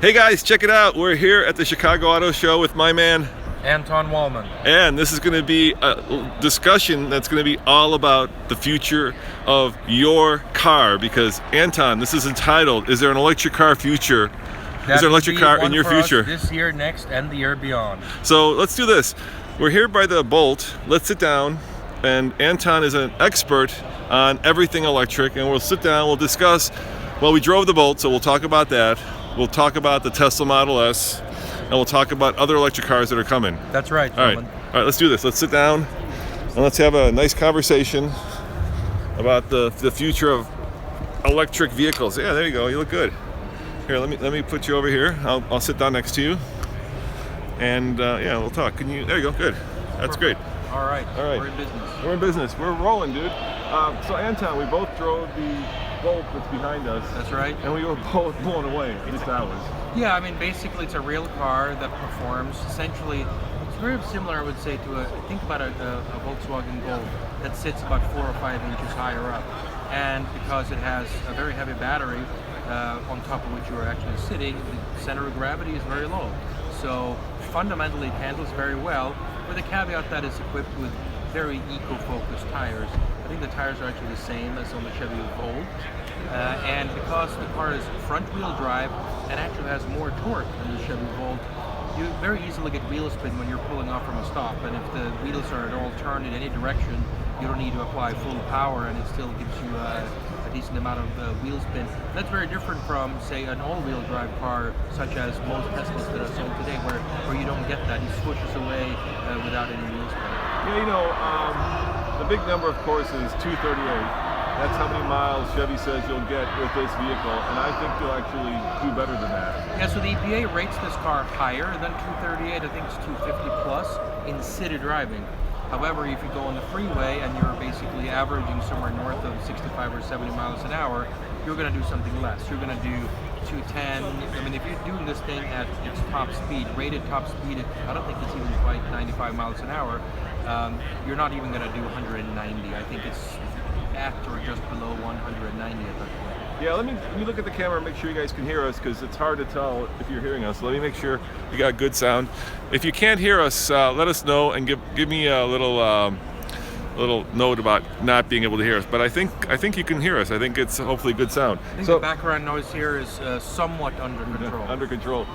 Hey guys, check it out. We're here at the Chicago Auto Show with my man Anton Wallman. and this is going to be a discussion that's going to be all about the future of your car, because Anton, this is entitled, Is there an electric car future? Is there an electric car in your future? This year, next, and the year beyond. So let's do this. We're here by the Bolt. Let's sit down, and Anton is an expert on everything electric, and we'll sit down, we'll discuss. Well, we drove the Bolt, so we'll talk about that. We'll talk about the Tesla Model S, and we'll talk about other electric cars that are coming. That's right, All right, let's do this. Let's sit down and let's have a nice conversation about the future of electric vehicles. Yeah, there you go. You look good. Here, let me put you over here. I'll sit down next to you, and yeah, we'll talk. Can you? There you go. Good. That's great. All right. We're in business. We're in business. We're rolling, dude. So Anton, we both drove the Bolt that's behind us. That's right. And we were both blown away. At least I was. Yeah, I mean, basically, it's a real car that performs. Essentially, it's very similar, I would say, to think about a Volkswagen Golf that sits about 4 or 5 inches higher up. And because it has a very heavy battery on top of which you are actually sitting, the center of gravity is very low. So fundamentally, it handles very well, with a caveat that it's equipped with very eco-focused tires. I think the tires are actually the same as on the Chevy Volt. And because the car is front-wheel drive and actually has more torque than the Chevy Volt, you very easily get wheel spin when you're pulling off from a stop. And if the wheels are at all turned in any direction, you don't need to apply full power, and it still gives you a decent amount of wheel spin. That's very different from, say, an all-wheel drive car, such as most Teslas that are sold today, where you don't get that. It swooshes away without any wheel spin. Yeah, you know, the big number, of course, is 238. That's how many miles Chevy says you'll get with this vehicle, and I think you'll actually do better than that. Yeah, so the EPA rates this car higher than 238. I think it's 250 plus in city driving. However, if you go on the freeway and you're basically averaging somewhere north of 65 or 70 miles an hour, you're going to do something less. You're going to do 210. I mean, if you're doing this thing at its top speed, rated top speed, I don't think it's even quite 95 miles an hour. You're not even going to do 190. I think it's at or just below 190 at that point. Yeah, let me look at the camera and make sure you guys can hear us, because it's hard to tell if you're hearing us. Let me make sure you got good sound. If you can't hear us, let us know and give me a little note about not being able to hear us. But I think you can hear us. I think it's hopefully good sound. I think the background noise here is somewhat under control. Under control.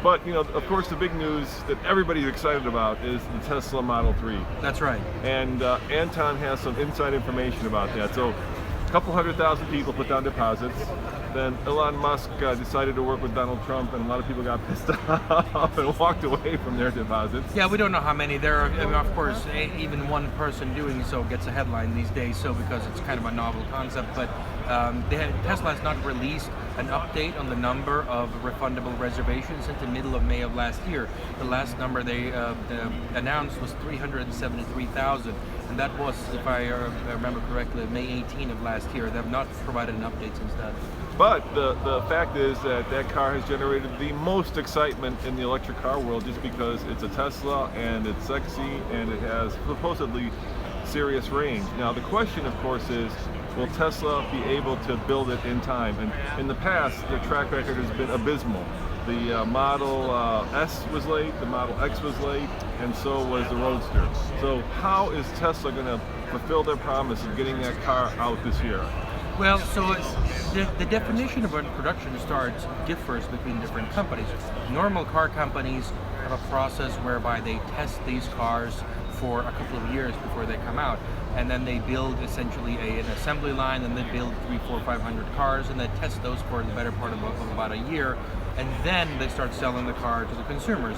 But, you know, of course, the big news that everybody's excited about is the Tesla Model 3. That's right. And Anton has some inside information about that. So a couple 100,000 people put down deposits. Then Elon Musk decided to work with Donald Trump, and a lot of people got pissed off and walked away from their deposits. Yeah, we don't know how many. There are, I mean, of course, even one person doing so gets a headline these days, so because it's kind of a novel concept. But Tesla has not released an update on the number of refundable reservations since the middle of May of last year. The last number they announced was 373,000. And that was, if I remember correctly, May 18 of last year. They have not provided an update since then. But the fact is that car has generated the most excitement in the electric car world, just because it's a Tesla and it's sexy and it has supposedly serious range. Now the question, of course, is, will Tesla be able to build it in time? And in the past, their track record has been abysmal. The Model S was late, the Model X was late, and so was the Roadster. So how is Tesla going to fulfill their promise of getting that car out this year? Well, so the definition of when production starts differs between different companies. Normal car companies have a process whereby they test these cars for a couple of years before they come out, and then they build essentially an assembly line, and they build 300, 400, 500 cars, and they test those for the better part of about a year, and then they start selling the car to the consumers.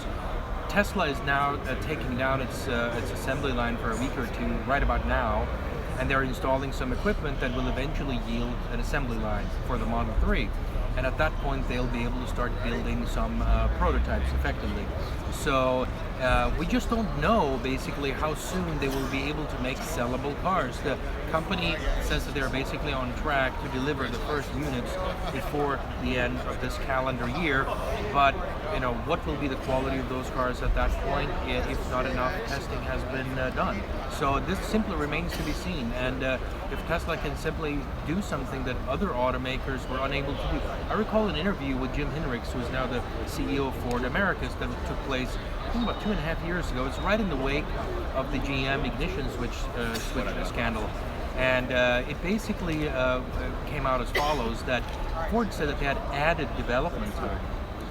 Tesla is now taking down its assembly line for a week or two right about now, and they're installing some equipment that will eventually yield an assembly line for the Model 3. And at that point, they'll be able to start building some prototypes effectively. So we just don't know basically how soon they will be able to make sellable cars. The company says that they're basically on track to deliver the first units before the end of this calendar year, but what will be the quality of those cars at that point if not enough testing has been done. So this simply remains to be seen. And if Tesla can simply do something that other automakers were unable to do. I recall an interview with Jim Hinrichs, who is now the CEO of Ford Americas, that took place I think about 2.5 years ago. It's right in the wake of the GM ignition switch scandal. And it basically came out as follows, that Ford said that they had added development time.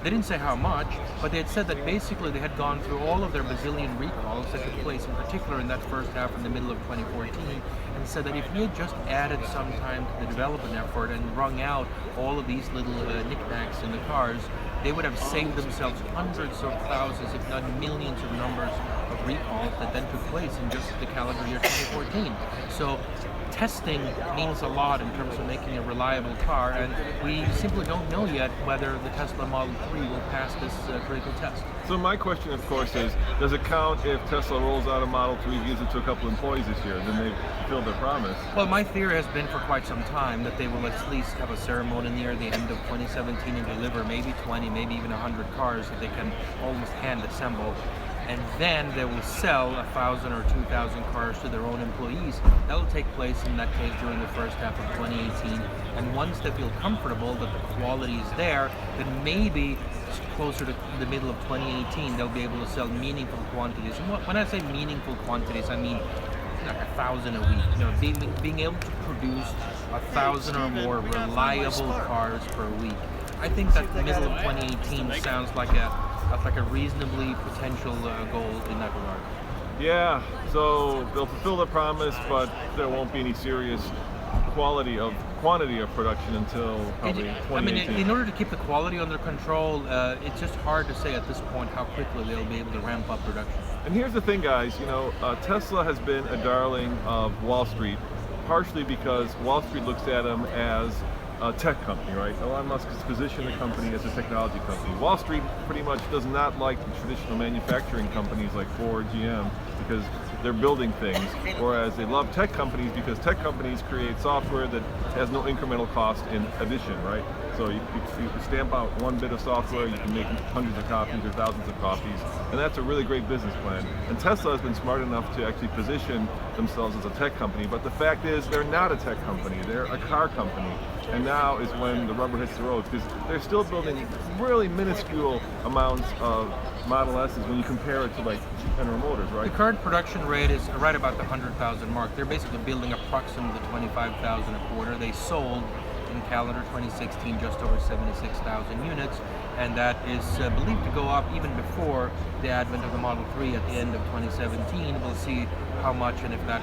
They didn't say how much, but they had said that basically they had gone through all of their bazillion recalls that took place, in particular in that first half in the middle of 2014, and said that if we had just added some time to the development effort and wrung out all of these little knickknacks in the cars, they would have saved themselves hundreds of thousands, if not millions of numbers of recalls that then took place in just the calendar year 2014. So testing means a lot in terms of making a reliable car, and we simply don't know yet whether the Tesla Model 3 will pass this critical test. So my question, of course, is, does it count if Tesla rolls out a Model 3, gives it to a couple employees this year, then they've fulfilled their promise? Well, my theory has been for quite some time that they will at least have a ceremony near the end of 2017 and deliver maybe 20, maybe even 100 cars that they can almost hand assemble. And then they will sell 1,000 or 2,000 cars to their own employees. That will take place in that case during the first half of 2018. And once they feel comfortable that the quality is there, then maybe closer to the middle of 2018, they'll be able to sell meaningful quantities. And when I say meaningful quantities, I mean like 1,000 a week. Being able to produce 1,000 or more reliable cars per week. I think that the middle of 2018 sounds like a reasonably potential goal in that regard. Yeah, so they'll fulfill their promise, but there won't be any serious quantity of production until probably 2018. I mean, in order to keep the quality under control, it's just hard to say at this point how quickly they'll be able to ramp up production. And here's the thing, guys, Tesla has been a darling of Wall Street, partially because Wall Street looks at them as a tech company, right? Elon Musk has positioned the company as a technology company. Wall Street pretty much does not like the traditional manufacturing companies like Ford, GM, because they're building things, whereas they love tech companies because tech companies create software that has no incremental cost in addition, right? So you stamp out one bit of software, you can make hundreds of copies or thousands of copies, and that's a really great business plan. And Tesla has been smart enough to actually position themselves as a tech company, but the fact is they're not a tech company, they're a car company. And now is when the rubber hits the road, because they're still building really minuscule amounts of Model S's when you compare it to like General Motors, right? The current production rate is right about the 100,000 mark. They're basically building approximately 25,000 a quarter. They sold in calendar 2016 just over 76,000 units, and that is believed to go up even before the advent of the Model 3 at the end of 2017. We'll see how much and if that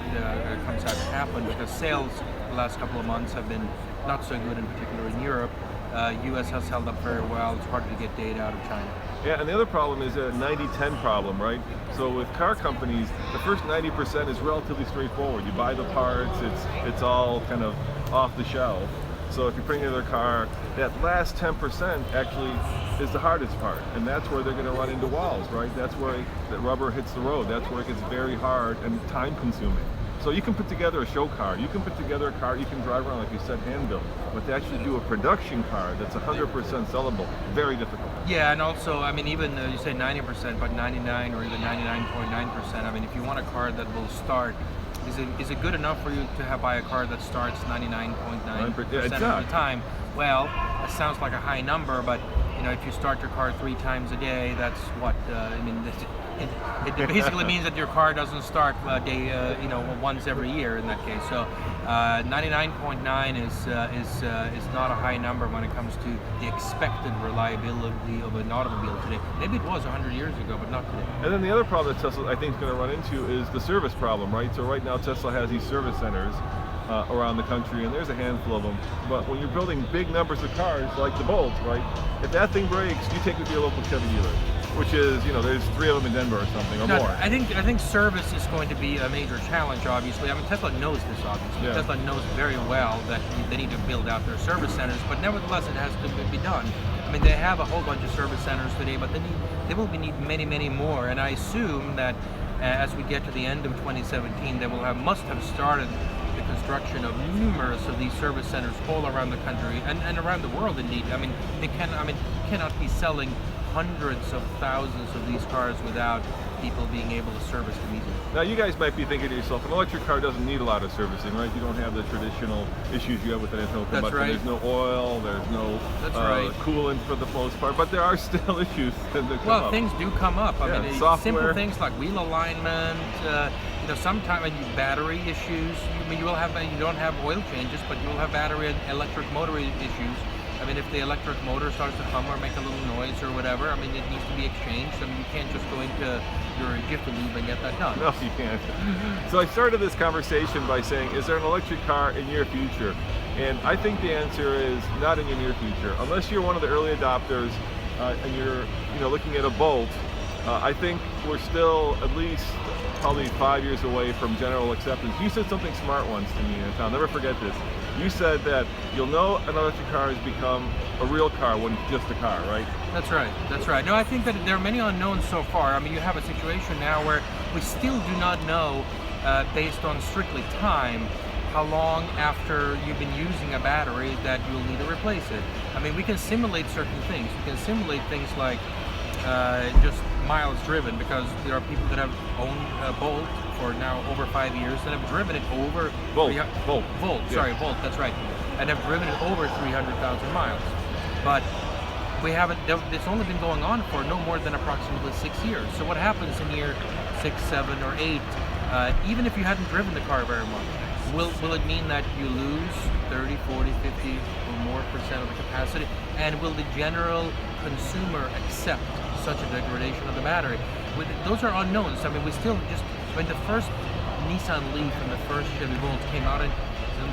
comes out to happen, because sales the last couple of months have been not so good, in particular in Europe. US has held up very well. It's harder to get data out of China. Yeah, and the other problem is a 90-10 problem, right? So with car companies, the first 90% is relatively straightforward. You buy the parts, it's all kind of off the shelf. So if you're putting together a car, that last 10% actually is the hardest part, and that's where they're going to run into walls, right? That's where the rubber hits the road. That's where it gets very hard and time-consuming. So you can put together a show car, you can put together a car you can drive around, like you said, hand-built, but to actually do a production car that's 100% sellable, very difficult. Yeah, and also, I mean, even you say 90%, but 99 or even 99.9%, I mean, if you want a car that will start, is it good enough for you to buy a car that starts 99.9% of the time? Well, that sounds like a high number, but if you start your car 3 times a day, that's what, it basically means that your car doesn't start once every year in that case. So 99.9 is not a high number when it comes to the expected reliability of an automobile today. Maybe it was 100 years ago, but not today. And then the other problem that Tesla, I think, is going to run into is the service problem, right? So right now Tesla has these service centers around the country, and there's a handful of them. But when you're building big numbers of cars, like the Bolt, right? If that thing breaks, you take it to your local Chevy dealer, which is, there's 3 of them in Denver or something, or more. I think service is going to be a major challenge, obviously. I mean, Tesla knows this, obviously. Yeah. Tesla knows very well that they need to build out their service centers, but nevertheless, it has to be done. I mean, they have a whole bunch of service centers today, but they will need many, many more. And I assume that as we get to the end of 2017, they must have started the construction of numerous of these service centers all around the country and around the world, indeed. I mean, they cannot be selling hundreds of thousands of these cars without people being able to service them easily. Now you guys might be thinking to yourself, an electric car doesn't need a lot of servicing, right? You don't have the traditional issues you have with an internal That's combustion. right. There's no oil, there's no That's right. coolant for the most part, but there are still issues that come Well, up. things do come up. I Yeah, mean, software. simple things like wheel alignment. Sometimes battery issues. You will have. You don't have oil changes, but you will have battery and electric motor issues. I mean, if the electric motor starts to hum or make a little noise or whatever, I mean, it needs to be exchanged. I mean, you can't just go into your Jiffy Lube and get that done. No, you can't. So I started this conversation by saying, is there an electric car in your future? And I think the answer is not in your near future. Unless you're one of the early adopters and you're looking at a Bolt, I think we're still at least probably 5 years away from general acceptance. You said something smart once to me, and I'll never forget this. You said that you'll know an electric car has become a real car when it's just a car, right? That's right. That's right. No, I think that there are many unknowns so far. I mean, you have a situation now where we still do not know, based on strictly time, how long after you've been using a battery that you'll need to replace it. I mean, we can simulate certain things. We can simulate things like just miles driven, because there are people that have owned a Bolt for now over 5 years and have driven it over Volt, that's right, and have driven it over 300,000 miles. But we haven't. It's only been going on for no more than approximately 6 years. So what happens in year 6, 7, or 8? Even if you hadn't driven the car very much, will it mean that you lose 30, 40, 50 or more percent of the capacity? And will the general consumer accept such a degradation of the battery? Those are unknowns. I mean, we still just, when the first Nissan Leaf and the first Chevy Volt came out and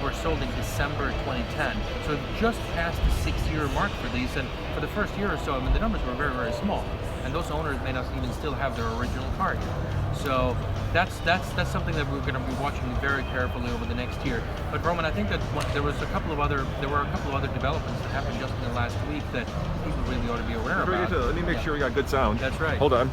were sold in December 2010. So we've just passed the 6-year mark for these, and for the first year or so, I mean, the numbers were very, very small. And those owners may not even still have their original car here. So that's something that we're going to be watching very carefully over the next year. But Roman, I think that there were a couple of other developments that happened just in the last week that people really ought to be aware about. Let me make sure we got good sound. That's right. Hold on.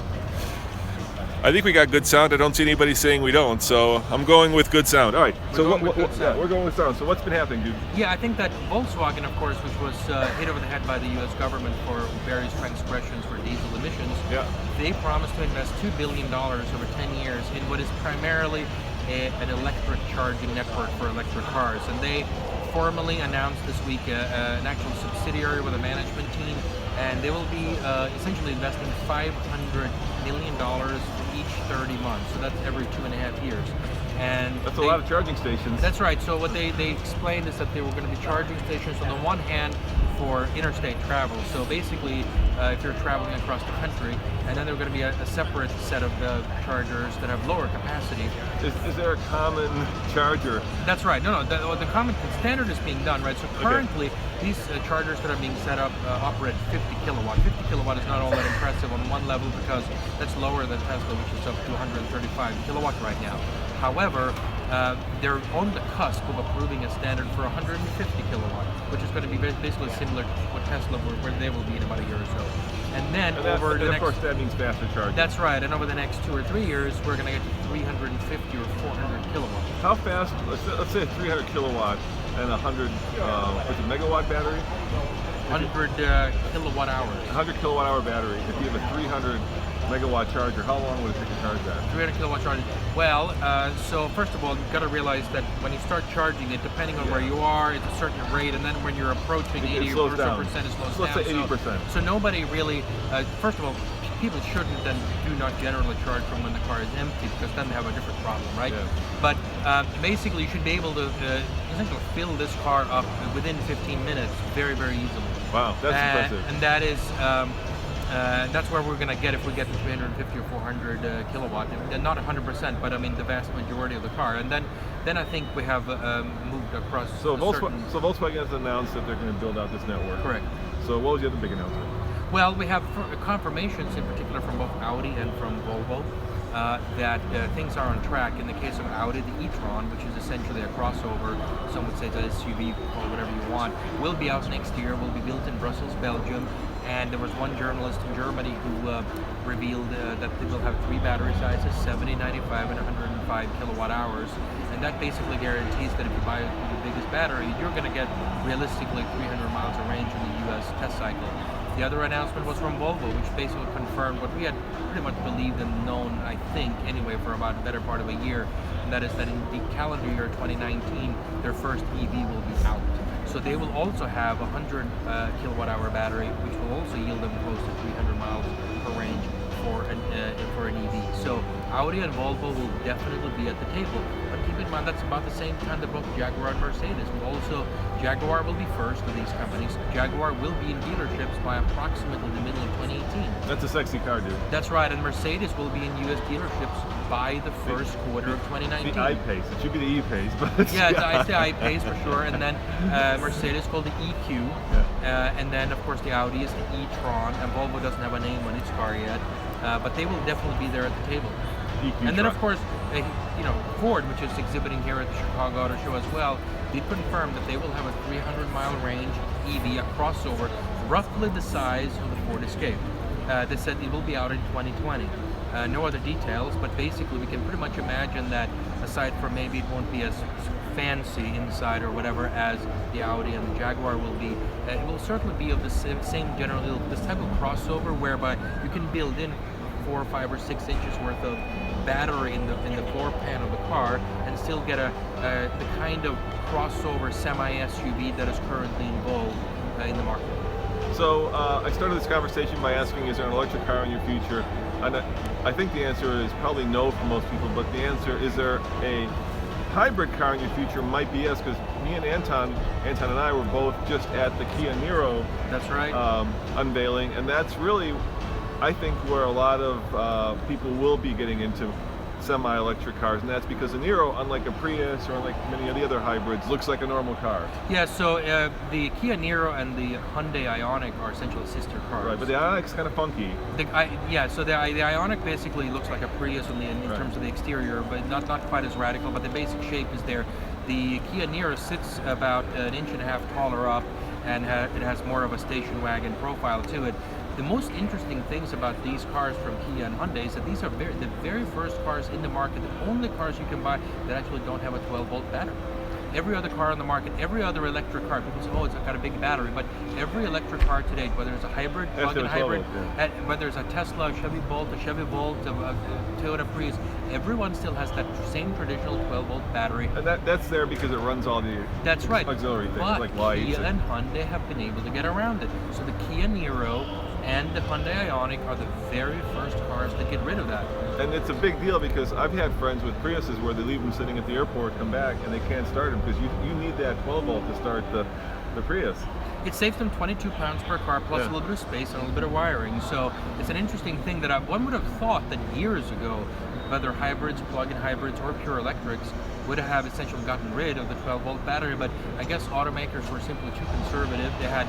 I think we got good sound. I don't see anybody saying we don't, so I'm going with good sound. All right. We're going with sound. We're going with sound. So what's been happening, dude? Yeah, I think that Volkswagen, of course, which was hit over the head by the U.S. government for various transgressions for diesel emissions, they promised to invest $2 billion over 10 years in what is primarily an electric charging network for electric cars. And they formally announced this week an actual subsidiary with a management team, and they will be essentially investing $500 million for each 30 months. So that's every 2.5 years. And that's a lot of charging stations. That's right. So what they explained is that they were going to be charging stations on the one hand for interstate travel. So basically, if you're traveling across the country, and then there are going to be a separate set of chargers that have lower capacity. Is there a common charger? That's right. No, the common standard is being done, right? So currently, these chargers that are being set up operate 50 kilowatt. 50 kilowatt is not all that impressive on one level because that's lower than Tesla, which is up to 135 kilowatt right now. However, they're on the cusp of approving a standard for 150 kilowatt, which is going to be basically similar to what Tesla where they will be in about a year or so. And then over the next, of course, that means faster charging. That's right. And over the next 2 or 3 years, we're going to get to 350 or 400 kilowatt. How fast? Let's say 300 kilowatt and 100 megawatt battery. 100 kilowatt hours. 100 kilowatt hour battery. If you have a 300 megawatt charger, how long would it take to charge that? 300 kilowatt charger. Well, so first of all, you've got to realize that when you start charging it, depending on where you are, it's a certain rate, and then when you're approaching 80 or so percent, it slows down. Let's say 80%. So nobody really, first of all, people shouldn't and do not generally charge from when the car is empty, because then they have a different problem, right? Yeah. But basically, you should be able to essentially fill this car up within 15 minutes very, very easily. Wow, that's impressive. And that is, that's where we're going to get if we get to 350 or 400 kilowatt. And not 100%, but I mean the vast majority of the car. And then I think we have moved across. So Volkswagen has announced that they're going to build out this network. Correct. So what was the other big announcement? Well, we have confirmations in particular from both Audi and from Volvo that things are on track. In the case of Audi, the e-tron, which is essentially a crossover, some would say it's an SUV or whatever you want, will be out next year, will be built in Brussels, Belgium. And there was one journalist in Germany who revealed that they will have 3 battery sizes, 70, 95, and 105 kilowatt hours. And that basically guarantees that if you buy the biggest battery, you're going to get realistically 300 miles of range in the US test cycle. The other announcement was from Volvo, which basically confirmed what we had pretty much believed and known, I think, anyway, for about the better part of a year, and that is that in the calendar year 2019, their first EV will be out. So they will also have a 100 kilowatt hour battery, which will also yield them close to 300 miles per range for an EV. So Audi and Volvo will definitely be at the table. But keep in mind, that's about the same time that both Jaguar and Mercedes will also. Jaguar will be first of these companies. Jaguar will be in dealerships by approximately the middle of 2018. That's a sexy car, dude. That's right, and Mercedes will be in US dealerships by the first quarter of 2019. The I-Pace. It should be the E-Pace, but yeah, it's the I-Pace for sure. And then Mercedes called the EQ, and then of course the Audi is the e-tron, and Volvo doesn't have a name on its car yet, but they will definitely be there at the table. And then of course, Ford, which is exhibiting here at the Chicago Auto Show as well, did confirm that they will have a 300-mile range EV, a crossover, roughly the size of the Ford Escape. They said it will be out in 2020. No other details, but basically we can pretty much imagine that aside from maybe it won't be as fancy inside or whatever as the Audi and the Jaguar will be, it will certainly be of the same general, this type of crossover whereby you can build in 4, 5, or 6 inches worth of battery in the floor pan of the car and still get the kind of crossover semi-SUV that is currently in vogue in the market. So I started this conversation by asking, is there an electric car in your future? And I think the answer is probably no for most people, but the answer, is there a hybrid car in your future, might be yes, because me and Anton and I were both just at the Kia Niro That's right. Unveiling, and that's really, I think, where a lot of people will be getting into semi-electric cars, and that's because the Niro, unlike a Prius or unlike many of the other hybrids, looks like a normal car. Yeah, so the Kia Niro and the Hyundai Ioniq are essentially sister cars. Right, but the Ioniq's kind of funky. So the Ioniq basically looks like a Prius in terms of the exterior, but not quite as radical, but the basic shape is there. The Kia Niro sits about 1.5 inches taller up, and it has more of a station wagon profile to it. The most interesting things about these cars from Kia and Hyundai is that these are the very first cars in the market, the only cars you can buy that actually don't have a 12-volt battery. Every other car on the market, every other electric car, people say, oh, it's got a big battery, but every electric car today, whether it's a hybrid, plug-in hybrid, whether it's a Tesla, a Chevy Bolt, a Toyota Prius, everyone still has that same traditional 12-volt battery. And that's there because it runs all the auxiliary things, but like lights. Kia and Hyundai have been able to get around it. So the Kia Niro and the Hyundai Ioniq are the very first cars that get rid of that. And it's a big deal because I've had friends with Priuses where they leave them sitting at the airport, come back, and they can't start them because you need that 12-volt to start the Prius. It saves them 22 pounds per car, plus a little bit of space and a little bit of wiring. So it's an interesting thing that one would have thought that years ago, whether hybrids, plug-in hybrids, or pure electrics, would have essentially gotten rid of the 12-volt battery, but I guess automakers were simply too conservative. They had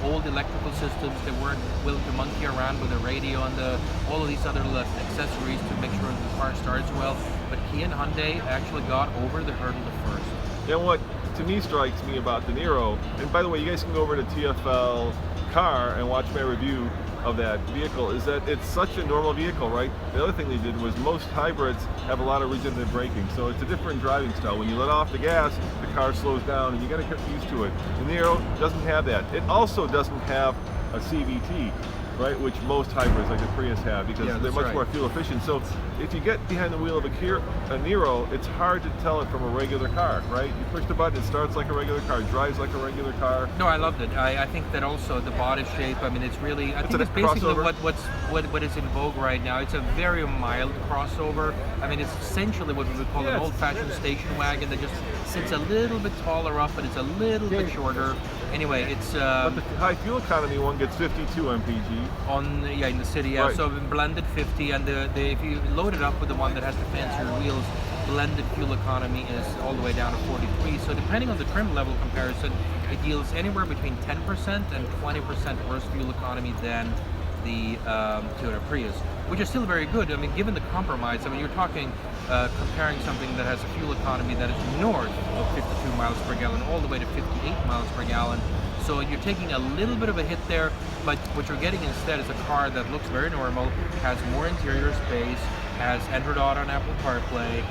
old electrical systems. They weren't willing to monkey around with the radio and all of these other accessories to make sure the car starts well. But Kia and Hyundai actually got over the hurdle first. And what to me strikes me about the Niro, and by the way, you guys can go over to TFL Car and watch my review of that vehicle, is that it's such a normal vehicle, right? The other thing they did was most hybrids have a lot of regenerative braking, so it's a different driving style. When you let off the gas, the car slows down, and you got to get used to it. The Niro doesn't have that. It also doesn't have a CVT, right, which most hybrids like the Prius have, because they're much more fuel efficient. So if you get behind the wheel of a Niro, it's hard to tell it from a regular car, right? You push the button, it starts like a regular car, drives like a regular car. No, I loved it. I think that also the body shape, I mean, it's really, I think it's basically what is in vogue right now. It's a very mild crossover. I mean, it's essentially what we would call an old-fashioned station wagon that just sits a little bit taller up, but it's a little bit shorter. Anyway, it's but the high fuel economy one gets 52 mpg in the city. Right. So blended 50, and if you load it up with the one that has the fancier wheels, blended fuel economy is all the way down to 43. So depending on the trim level comparison, it yields anywhere between 10% and 20% worse fuel economy than the Toyota Prius, which is still very good. I mean, given the compromise, I mean, you're talking comparing something that has a fuel economy that is north of 52 miles per gallon all the way to 58 miles per gallon. So you're taking a little bit of a hit there, but what you're getting instead is a car that looks very normal, has more interior space, has Android Auto and Apple CarPlay,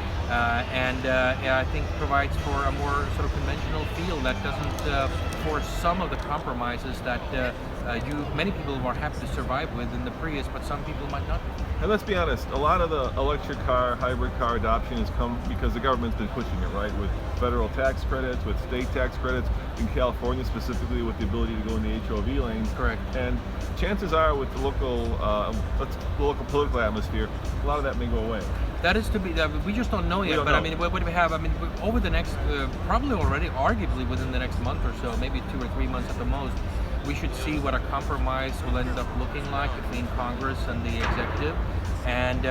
and I think provides for a more sort of conventional feel that doesn't force some of the compromises that many people are happy to survive with in the Prius, but some people might not. And let's be honest, a lot of the electric car, hybrid car adoption has come because the government's been pushing it, right? With federal tax credits, with state tax credits, in California specifically with the ability to go in the HOV lanes. Correct. And chances are with the local political atmosphere, a lot of that may go away. That is to be. We just don't know yet. don't But know. I mean, what do we have? I mean, over the next, probably already, arguably within the next month or so, maybe 2 or 3 months at the most, we should see what a compromise will end up looking like between Congress and the executive, and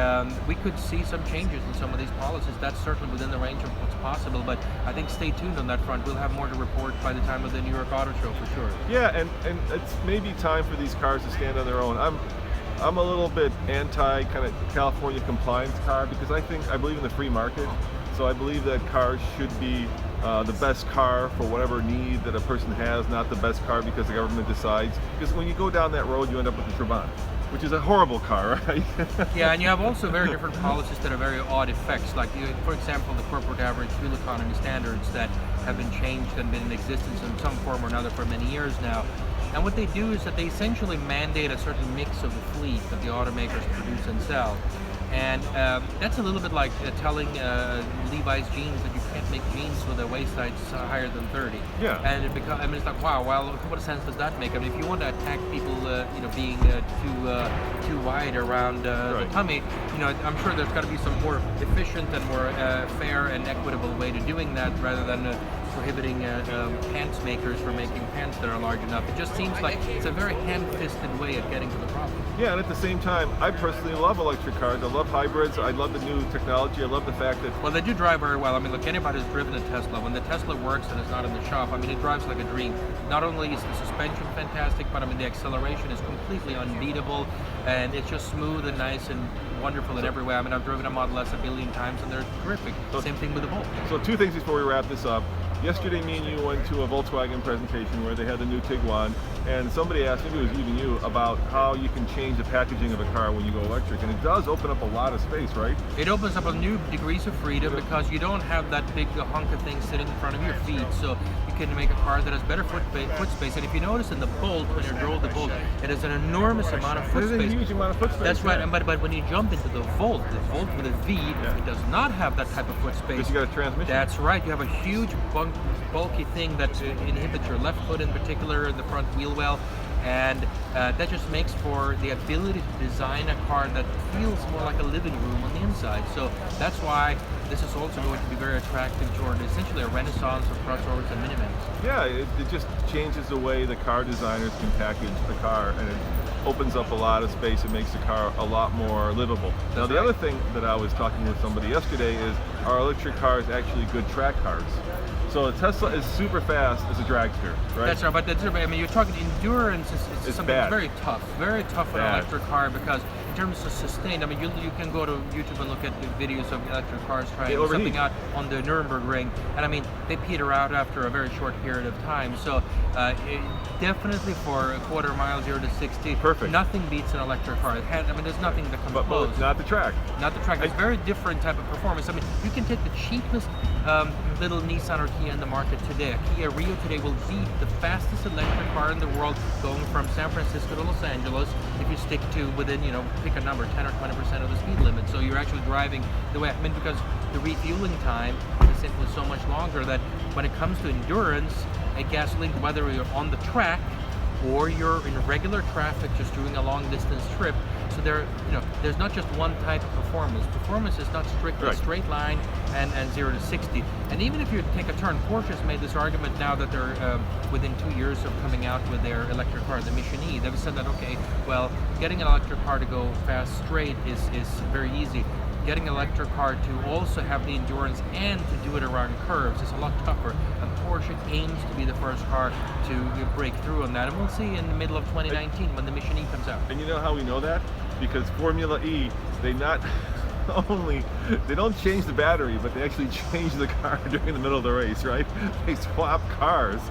we could see some changes in some of these policies. That's certainly within the range of what's possible. But I think stay tuned on that front. We'll have more to report by the time of the New York Auto Show for sure. Yeah, and it's maybe time for these cars to stand on their own. I'm a little bit anti kind of California compliance car because I believe in the free market. So I believe that cars should be the best car for whatever need that a person has, not the best car because the government decides. Because when you go down that road, you end up with the Trabant, which is a horrible car, right? Yeah, and you have also very different policies that are very odd effects. Like, for example, the corporate average fuel economy standards that have been changed and been in existence in some form or another for many years now. And what they do is that they essentially mandate a certain mix of the fleet that the automakers produce and sell. And that's a little bit like telling Levi's jeans that you can't make jeans with a waist size higher than 30. Yeah. And I mean, it's like, wow, well, what sense does that make? I mean, if you want to attack people, being too wide around the tummy, I'm sure there's got to be some more efficient and more fair and equitable way to doing that rather than prohibiting pants makers from making pants that are large enough. It just seems like it's a very hand-fisted way of getting to the problem. Yeah, and at the same time, I personally love electric cars. I love hybrids. I love the new technology. I love the fact that... Well, they do drive very well. I mean, look, anybody who's driven a Tesla, when the Tesla works and is not in the shop, I mean, it drives like a dream. Not only is the suspension fantastic, but I mean, the acceleration is completely unbeatable, and it's just smooth and nice and wonderful in every way. I mean, I've driven a Model S a billion times, and they're terrific. Same thing with the Volt. So 2 things before we wrap this up. Yesterday, me and you went to a Volkswagen presentation where they had the new Tiguan, and somebody asked, maybe it was even you, about how you can change the packaging of a car when you go electric, and it does open up a lot of space, right? It opens up a new degrees of freedom because you don't have that big hunk of thing sitting in front of your feet, so you can make a car that has better foot space. And if you notice in the Bolt, when you drove the Bolt, it has an enormous amount of foot space. There's a huge amount of foot space. That's right, but when you jump into the Volt with a V, it does not have that type of foot space. Because you got a transmission. That's right, you have a huge bulky thing that inhibits your left foot in particular in the front wheel well, and that just makes for the ability to design a car that feels more like a living room on the inside. So that's why this is also going to be very attractive toward essentially a renaissance of crossovers and minivans. Yeah, it just changes the way the car designers can package the car, and it opens up a lot of space. It makes the car a lot more livable. Now, the other thing that I was talking with somebody yesterday is, are electric cars actually good track cars? So a Tesla is super fast as a dragster, right? That's right, but I mean, you're talking endurance is something bad. Very tough on an electric car, because in terms of sustain, I mean, you can go to YouTube and look at the videos of electric cars trying something out on the Nürburgring, and I mean, they peter out after a very short period of time. So definitely for a quarter mile, 0 to 60, perfect. Nothing beats an electric car. I mean, there's nothing that comes close. But not the track. Not the track. It's a very different type of performance. I mean, you can take the cheapest little Nissan or Kia in the market today. A Kia Rio today will beat the fastest electric car in the world going from San Francisco to Los Angeles if you stick to within, pick a number, 10 or 20% of the speed limit. So you're actually driving the way, I mean, because the refueling time is simply so much longer that when it comes to endurance, a gasoline, whether you're on the track or you're in regular traffic just doing a long distance trip, so there's not just one type of performance. Performance is not strictly a straight line and 0 to 60. And even if you take a turn, Porsche's made this argument now that they're within 2 years of coming out with their electric car, the Mission E. They've said that, okay, well, getting an electric car to go fast straight is very easy. Getting an electric car to also have the endurance and to do it around curves is a lot tougher. And Porsche aims to be the first car to break through on that. And we'll see in the middle of 2019 when the Mission E comes out. And you know how we know that? Because Formula E, they don't change the battery, but they actually change the car during the middle of the race, right? They swap cars.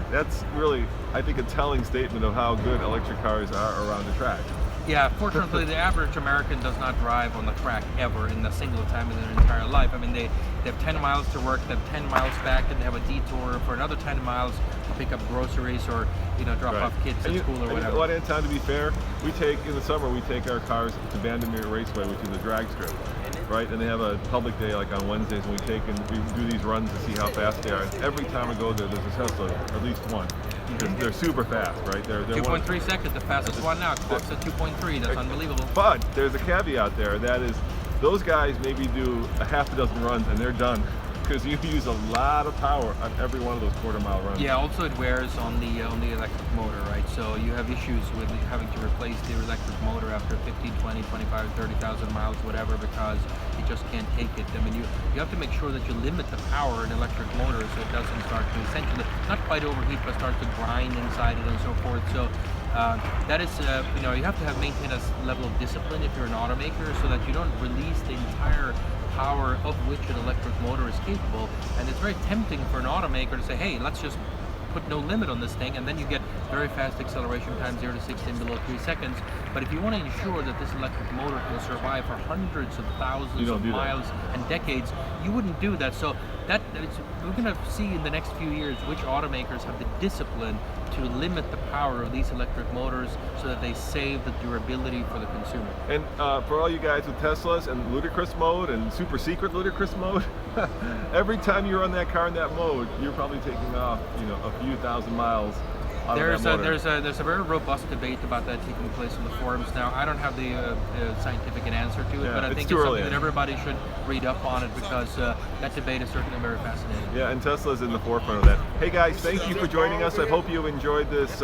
That's really, I think, a telling statement of how good electric cars are around the track. Yeah, fortunately, the average American does not drive on the track ever in a single time in their entire life. I mean, they have 10 miles to work, they have 10 miles back, and they have a detour for another 10 miles to pick up groceries or drop off kids at school or whatever. What, Anton, to be fair, we take in the summer we take our cars to Vandermeer Raceway, which is a drag strip, right? And they have a public day like on Wednesdays, and we do these runs to see how fast they are. And every time I go there, there's a Tesla, at least one. Because they're super fast, right? They're 2.3 seconds, the fastest one now. Clock's at 2.3. That's unbelievable. But there's a caveat there. That is, those guys maybe do a half a dozen runs and they're done. Because you use a lot of power on every one of those quarter-mile runs. Yeah, also it wears on the electric motor, right? So you have issues with having to replace the electric motor after 15, 20, 25, 30,000 miles, whatever, because it just can't take it. I mean, you have to make sure that you limit the power in electric motor so it doesn't start to essentially, not quite overheat, but start to grind inside it and so forth. So that is, you have to maintain a level of discipline if you're an automaker so that you don't release the entire power of which an electric motor is capable. And it's very tempting for an automaker to say, hey, let's just put no limit on this thing, and then you get very fast acceleration time, 0 to 60 in below 3 seconds. But if you want to ensure that this electric motor can survive for hundreds of thousands of miles and decades, you wouldn't do that. So we're going to see in the next few years which automakers have the discipline to limit the power of these electric motors so that they save the durability for the consumer. And for all you guys with Teslas and ludicrous mode and super secret ludicrous mode, every time you run that car in that mode, you're probably taking off, a few thousand miles. There's a very robust debate about that taking place in the forums now. I don't have the scientific answer to it, but I think it's something that everybody should read up on it because that debate is certainly very fascinating. Yeah, and Tesla's in the forefront of that. Hey guys, thank you for joining us. I hope you enjoyed this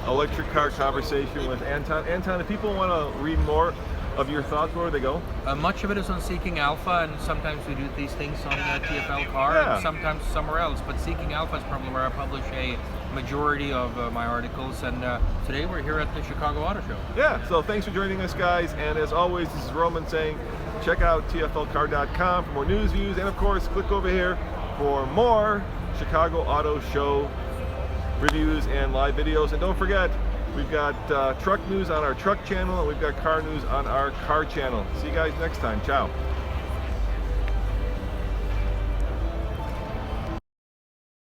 electric car conversation with Anton. Anton, if people want to read more of your thoughts, where do they go? Much of it is on Seeking Alpha, and sometimes we do these things on TFL Car, and sometimes somewhere else. But Seeking Alpha is probably where I publish a majority of my articles, and today we're here at the Chicago Auto Show. Yeah, so thanks for joining us, guys, and as always, this is Roman saying check out tflcar.com for more news, views, and of course click over here for more Chicago Auto Show reviews and live videos. And don't forget, we've got truck news on our truck channel, and we've got car news on our car channel. See you guys next time. Ciao.